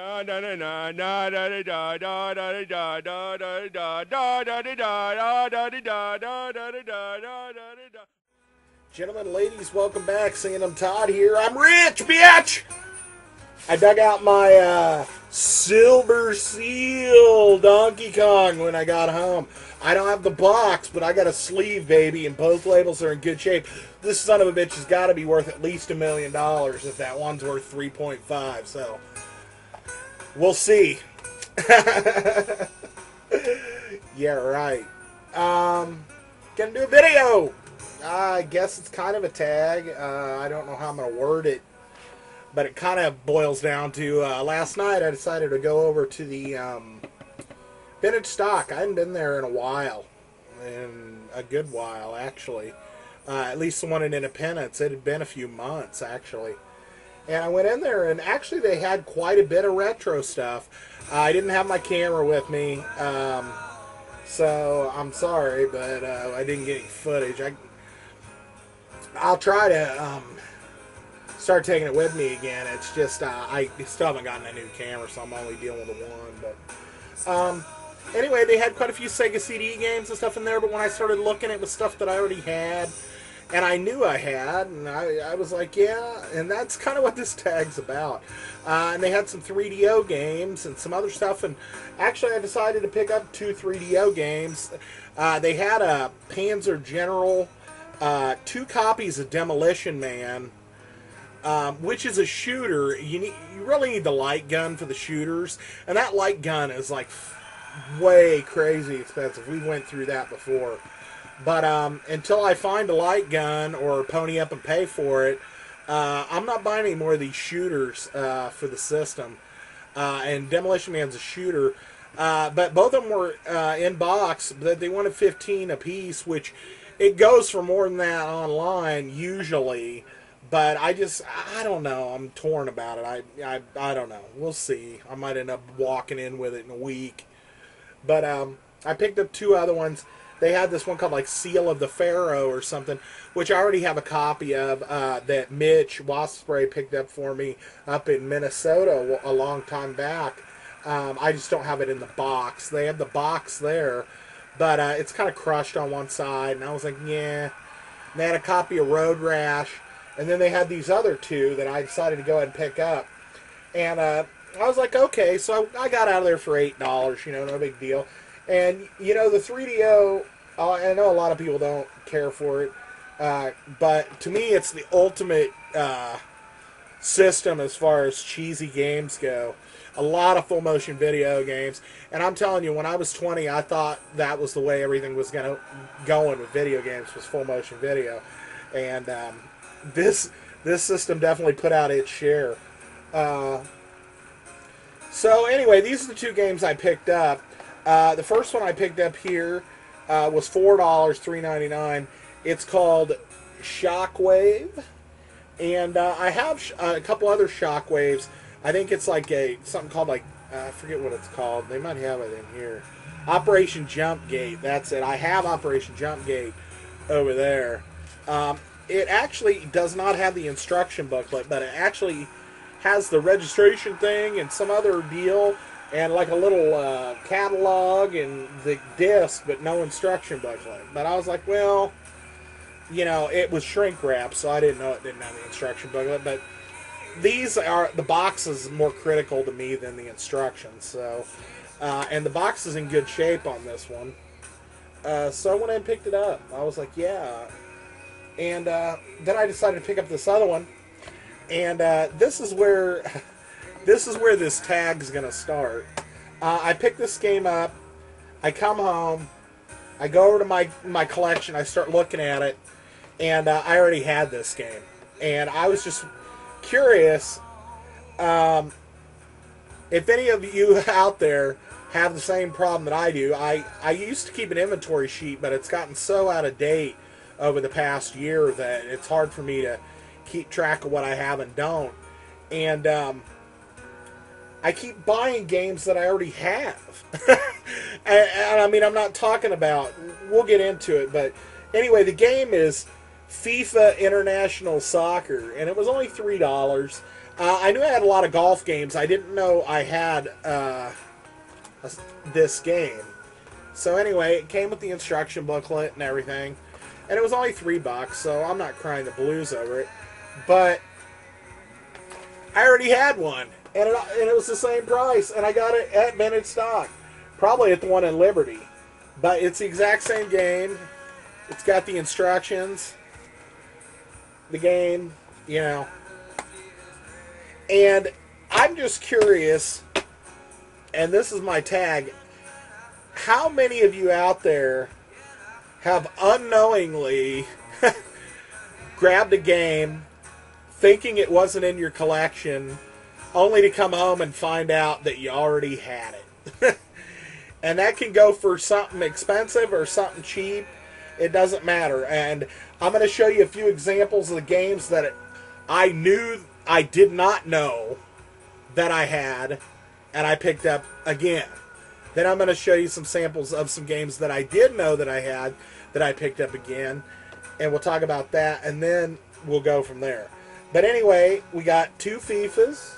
Gentlemen, ladies, welcome back. Sandamtod here. I'm rich, bitch! I dug out my Silver Seal Donkey Kong when I got home. I don't have the box, but I got a sleeve, baby, and both labels are in good shape. This son of a bitch has got to be worth at least $1 million if that one's worth 3.5. So, we'll see. Yeah, right. Gonna do a video. I guess it's kind of a tag. I don't know how I'm going to word it. But it kind of boils down to, last night I decided to go over to the vintage stock. I hadn't been there in a while. In a good while, actually. At least the one in Independence. It had been a few months, actually. And I went in there, and actually they had quite a bit of retro stuff. I didn't have my camera with me. So I'm sorry, but I didn't get any footage. I'll try to start taking it with me again. It's just I still haven't gotten a new camera, so I'm only dealing with the one. But anyway, they had quite a few Sega CD games and stuff in there. But when I started looking, it was stuff that I already had, and I knew I had, and I was like, yeah. And that's kind of what this tag's about. And they had some 3DO games and some other stuff. And actually, I decided to pick up 2 3DO games. They had a Panzer General. 2 copies of Demolition Man, which is a shooter. You really need the light gun for the shooters, and that light gun is like way crazy expensive. We went through that before, but until I find a light gun or pony up and pay for it, I'm not buying any more of these shooters for the system. And Demolition Man's a shooter, but both of them were in box, but they wanted 15 a piece, which it goes for more than that online usually, but I don't know. I'm torn about it. I don't know. We'll see. I might end up walking in with it in a week. But I picked up 2 other ones. They had this one called like Seal of the Pharaoh or something, which I already have a copy of that Mitch Wasp Spray picked up for me up in Minnesota a long time back. I just don't have it in the box. They had the box there. But it's kind of crushed on one side, and I was like, yeah. And they had a copy of Road Rash, and then they had these other 2 that I decided to go ahead and pick up. And I was like, okay, so I got out of there for $8, no big deal. And, the 3DO, I know a lot of people don't care for it, but to me it's the ultimate system as far as cheesy games go. A lot of full-motion video games. And I'm telling you, when I was 20, I thought that was the way everything was going with video games, was full-motion video. And this system definitely put out its share. So anyway, these are the 2 games I picked up. The first one I picked up here was $4, $3.99. It's called Shockwave. And I have a couple other Shockwaves. I think it's like something called I forget what it's called. They might have it in here. Operation Jump Gate. That's it. I have Operation Jump Gate over there. It actually does not have the instruction booklet, but it actually has the registration thing and some other deal, and like a little catalog and the disc, but no instruction booklet. But I was like, well, it was shrink wrap, so I didn't know it didn't have the instruction booklet, but the box is more critical to me than the instructions. So, and the box is in good shape on this one. So I went and picked it up. I was like, yeah. And then I decided to pick up this other one. And this is where this tag's gonna start. I picked this game up. I come home. I go over to my collection. I start looking at it, and I already had this game. And I was just curious if any of you out there have the same problem that I do. I used to keep an inventory sheet, but it's gotten so out of date over the past year that it's hard for me to keep track of what I have and don't. And I keep buying games that I already have. and I mean, I'm not talking about, we'll get into it, but anyway, the game is FIFA International Soccer, and it was only $3. I knew I had a lot of golf games. I didn't know I had this game. So anyway, it came with the instruction booklet and everything. And it was only $3, so I'm not crying the blues over it. But I already had one. And it was the same price. And I got it at vintage stock. Probably at the one in Liberty. But it's the exact same game. It's got the instructions. The game, you know. And I'm just curious, and this is my tag, how many of you out there have unknowingly grabbed a game thinking it wasn't in your collection, only to come home and find out that you already had it? And that can go for something expensive or something cheap. It doesn't matter. And I'm going to show you a few examples of the games that I knew I did not know that I had, and I picked up again. Then I'm going to show you some samples of some games that I did know that I had that I picked up again, and we'll talk about that, and then we'll go from there. But anyway, we got 2 FIFAs,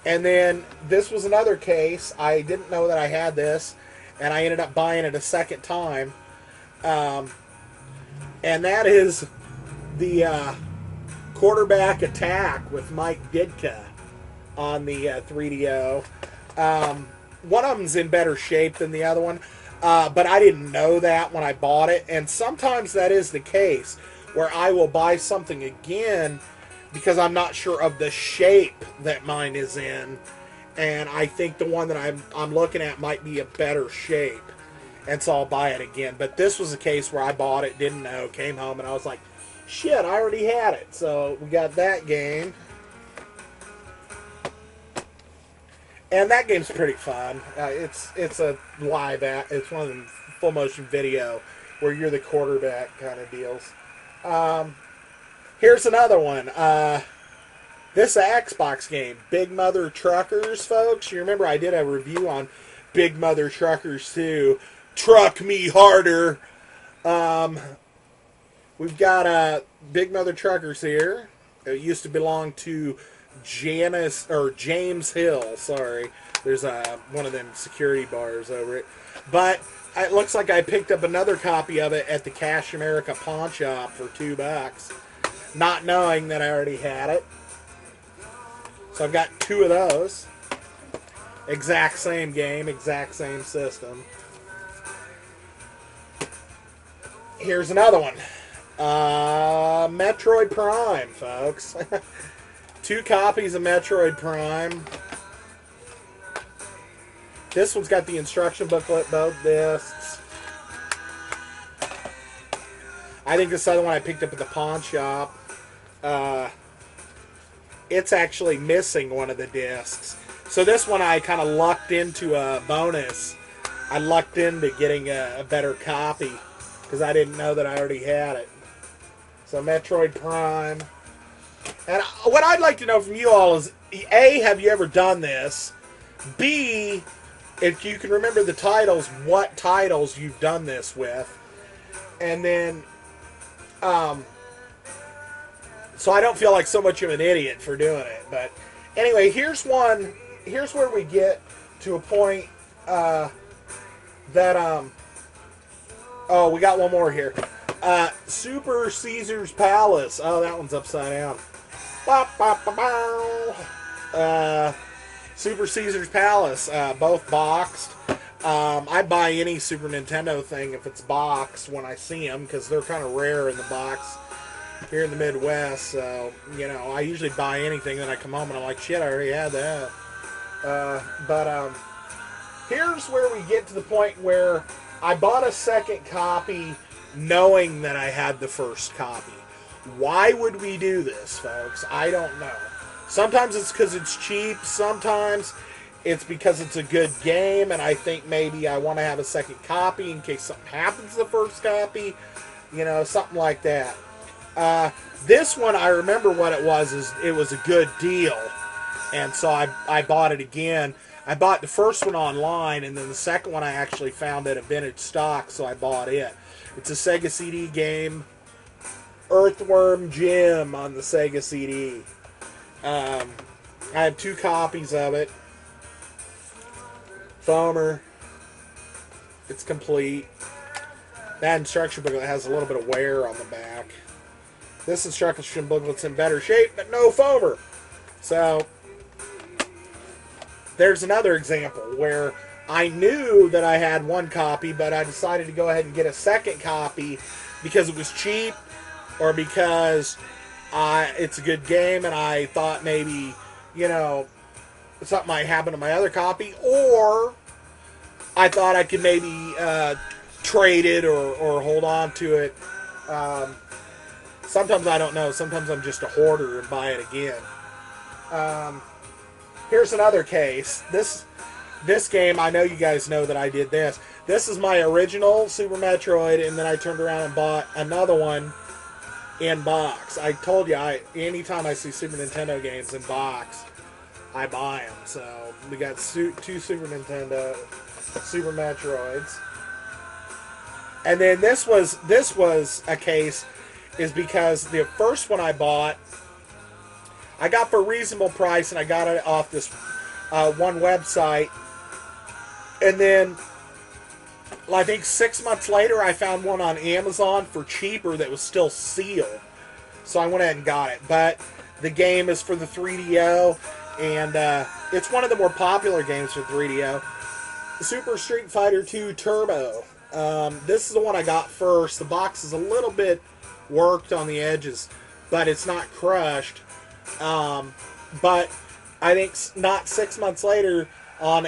and then this was another case. I didn't know that I had this, and I ended up buying it a second time, and that is the quarterback attack with Mike Ditka on the 3DO. One of them's in better shape than the other one, but I didn't know that when I bought it. And sometimes that is the case, where I will buy something again because I'm not sure of the shape that mine is in, and I think the one that I'm looking at might be a better shape, and so I'll buy it again. But this was a case where I bought it, didn't know, came home, and I was like, shit, I already had it. So we got that game. And that game's pretty fun. It's a live it's one of them full motion video where you're the quarterback kind of deals. Here's another one. This is an Xbox game, Big Mother Truckers, folks. You remember I did a review on Big Mother Truckers 2. Truck me harder. We've got Big Mother Truckers here. It used to belong to James Hill. Sorry, there's one of them security bars over it. But it looks like I picked up another copy of it at the Cash America pawn shop for $2, not knowing that I already had it. So I've got 2 of those. Exact same game, exact same system. Here's another one. Metroid Prime, folks. 2 copies of Metroid Prime. This one's got the instruction booklet, both discs. I think this other one I picked up at the pawn shop. It's actually missing one of the discs. So this one I kind of lucked into a bonus. I lucked into getting a better copy because I didn't know that I already had it. So Metroid Prime. And what I'd like to know from you all is, A, have you ever done this? B, if you can remember the titles, what titles you've done this with. And then, so I don't feel like so much of an idiot for doing it. But anyway, here's one. Here's where we get to a point that, oh, we got one more here. Super Caesar's Palace. Oh, that one's upside down. Super Caesar's Palace, both boxed. I buy any Super Nintendo thing if it's boxed when I see them, because they're kind of rare in the box here in the Midwest. So, you know, I usually buy anything, then I come home and I'm like, shit, I already had that. But here's where we get to the point where I bought a second copy knowing that I had the first copy. Why would we do this, folks? I don't know. Sometimes it's because it's cheap. Sometimes it's because it's a good game, and I think maybe I want to have a second copy in case something happens to the first copy. You know, something like that. This one, I remember what it was. Is it was a good deal, and so I bought it again. I bought the first one online, and then the second one I actually found at a vintage stock, so I bought it. It's a Sega CD game. Earthworm Jim on the Sega CD. I have 2 copies of it. Foamer. It's complete. That instruction booklet has a little bit of wear on the back. This instruction booklet's in better shape, but no foamer. So, there's another example where I knew that I had 1 copy, but I decided to go ahead and get a second copy because it was cheap or because it's a good game and I thought maybe, you know, something might happen to my other copy, or I thought I could maybe trade it or hold on to it. Sometimes I don't know. Sometimes I'm just a hoarder and buy it again. Here's another case. This game, I know you guys know that I did this. This is my original Super Metroid, and then I turned around and bought another one in box. I told you, anytime I see Super Nintendo games in box, I buy them. So we got 2 Super Nintendo Super Metroids, and then this was a case is because the first one I bought, I got for a reasonable price, and I got it off this one website. And then, I think 6 months later, I found one on Amazon for cheaper that was still sealed. So I went ahead and got it. But the game is for the 3DO, and it's one of the more popular games for 3DO. Super Street Fighter 2 Turbo. This is the one I got first. The box is a little bit worked on the edges, but it's not crushed. But I think not 6 months later, on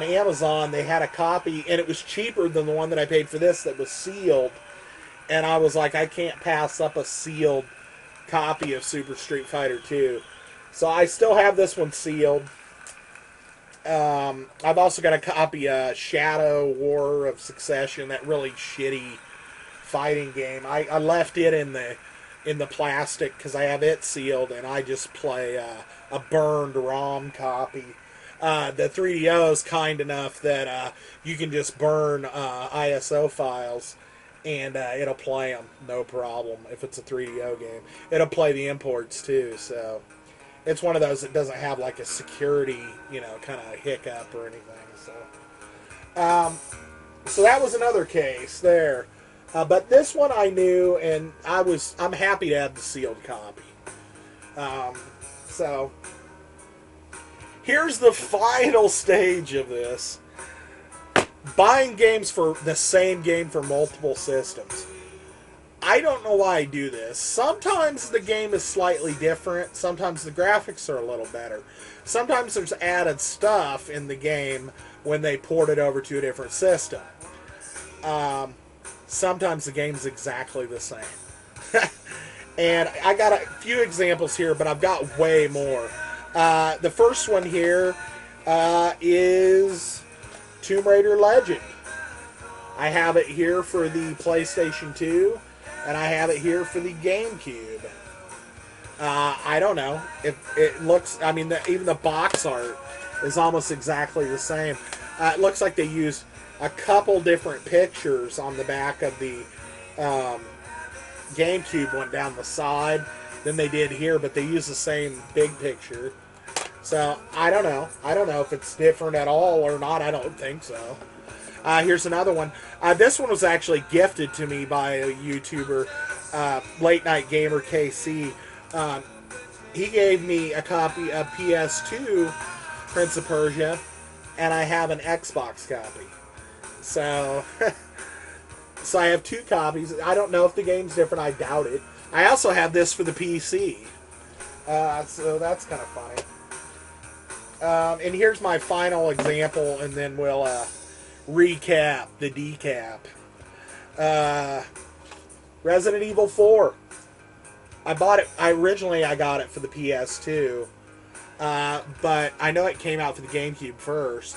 Amazon, they had a copy, and it was cheaper than the one that I paid for this that was sealed. And I was like, I can't pass up a sealed copy of Super Street Fighter 2. So I still have this one sealed. I've also got a copy of Shadow War of Succession, that really shitty fighting game. I left it in the plastic because I have it sealed, and I just play a burned ROM copy. The 3DO is kind enough that you can just burn ISO files, and it'll play them, no problem. If it's a 3DO game, it'll play the imports too. So it's one of those that doesn't have like a security, kind of hiccup or anything. So that was another case there. But this one I knew, and I'm happy to have the sealed copy. So here's the final stage of this. Buying games for the same game for multiple systems. I don't know why I do this. Sometimes the game is slightly different. Sometimes the graphics are a little better. Sometimes there's added stuff in the game when they port it over to a different system. Sometimes the game's exactly the same. And I got a few examples here, but I've got way more. The first one here is Tomb Raider Legend. I have it here for the PlayStation 2, and I have it here for the GameCube. I don't know. It looks, even the box art is almost exactly the same. It looks like they used a couple different pictures on the back of the GameCube one down the side than they did here, but they use the same big picture. So, I don't know. I don't know if it's different at all or not. I don't think so. Here's another one. This one was actually gifted to me by a YouTuber, Late Night Gamer KC. He gave me a copy of PS2 Prince of Persia, and I have an Xbox copy. So, so I have 2 copies. I don't know if the game's different. I doubt it. I also have this for the PC. So that's kind of funny. And here's my final example, and then we'll recap the decap. Resident Evil 4. I bought it. Originally I got it for the PS2, but I know it came out for the GameCube first,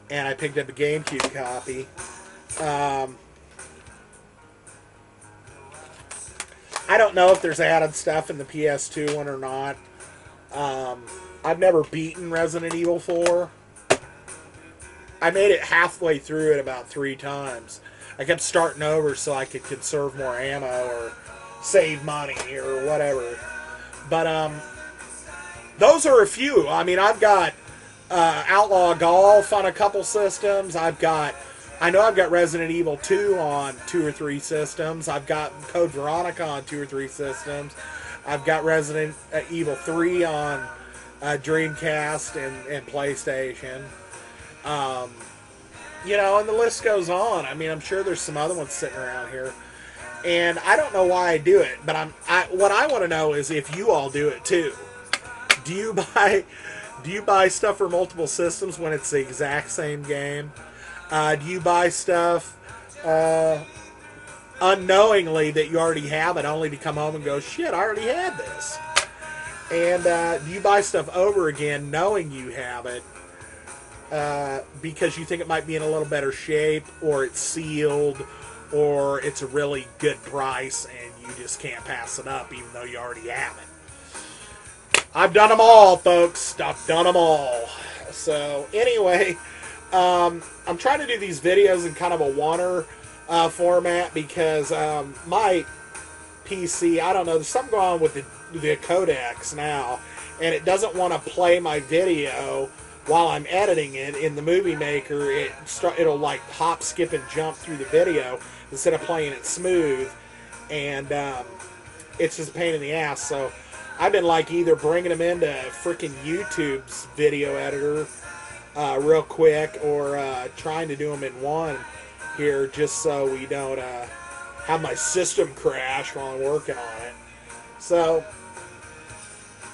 and I picked up a GameCube copy. I don't know if there's added stuff in the PS2 one or not. I've never beaten Resident Evil 4. I made it halfway through it about 3 times. I kept starting over so I could conserve more ammo or save money or whatever. But those are a few. I mean, I've got Outlaw Golf on a couple systems. I know I've got Resident Evil 2 on 2 or 3 systems. I've got Code Veronica on 2 or 3 systems. I've got Resident Evil 3 on Dreamcast and PlayStation. You know, and the list goes on. I mean, I'm sure there's some other ones sitting around here. And I don't know why I do it, but what I want to know is if you all do it too. Do you buy stuff for multiple systems when it's the exact same game? Do you buy stuff unknowingly that you already have it, only to come home and go, shit, I already had this? And do you buy stuff over again knowing you have it because you think it might be in a little better shape, or it's sealed, or it's a really good price and you just can't pass it up even though you already have it? I've done them all, folks. I've done them all. So anyway, I'm trying to do these videos in kind of a oneer format because my PC, I don't know, there's something going on with the codecs now, and it doesn't want to play my video while I'm editing it in the Movie Maker. It'll like hop, skip, and jump through the video instead of playing it smooth, and it's just a pain in the ass. So I've been like either bringing them into freaking YouTube's video editor real quick, or trying to do them in one here just so we don't have my system crash while I'm working on it. So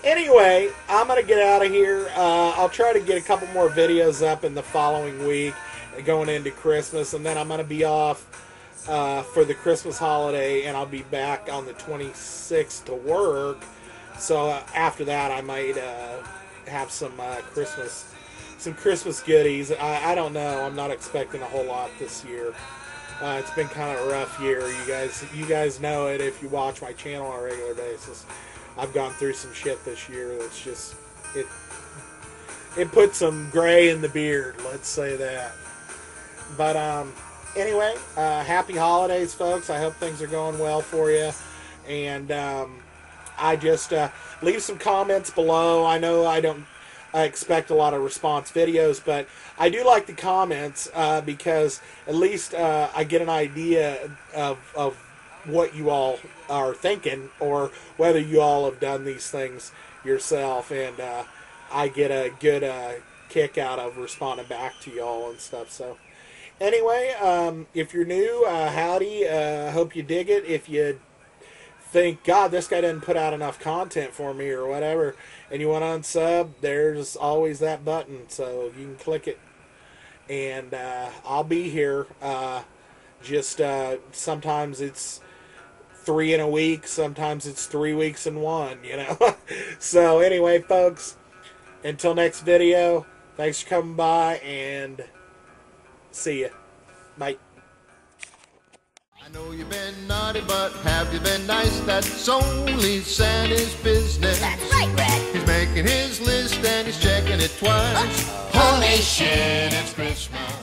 anyway, I'm going to get out of here. I'll try to get a couple more videos up in the following week going into Christmas, and then I'm going to be off for the Christmas holiday, and I'll be back on the 26th to work. So after that, I might have some Christmas goodies. I don't know. I'm not expecting a whole lot this year. It's been kind of a rough year. You guys know it if you watch my channel on a regular basis. I've gone through some shit this year that's just it put some gray in the beard. Let's say that. But anyway, happy holidays, folks. I hope things are going well for you. And I just leave some comments below. I know I expect a lot of response videos, but I do like the comments because at least I get an idea of what you all are thinking, or whether you all have done these things yourself, and I get a good kick out of responding back to y'all and stuff. So anyway, if you're new, howdy, hope you dig it. If you think, God, this guy didn't put out enough content for me or whatever, and you want to unsub, there's always that button, so you can click it, and I'll be here. Just sometimes it's 3 in a week, sometimes it's 3 weeks in one, you know. So anyway, folks, until next video, thanks for coming by, and see ya. Bye. I know you've been naughty, but have you been nice? That's only Santa's business. That's right, Red. He's making his list and he's checking it twice. Holy shit, it's Christmas.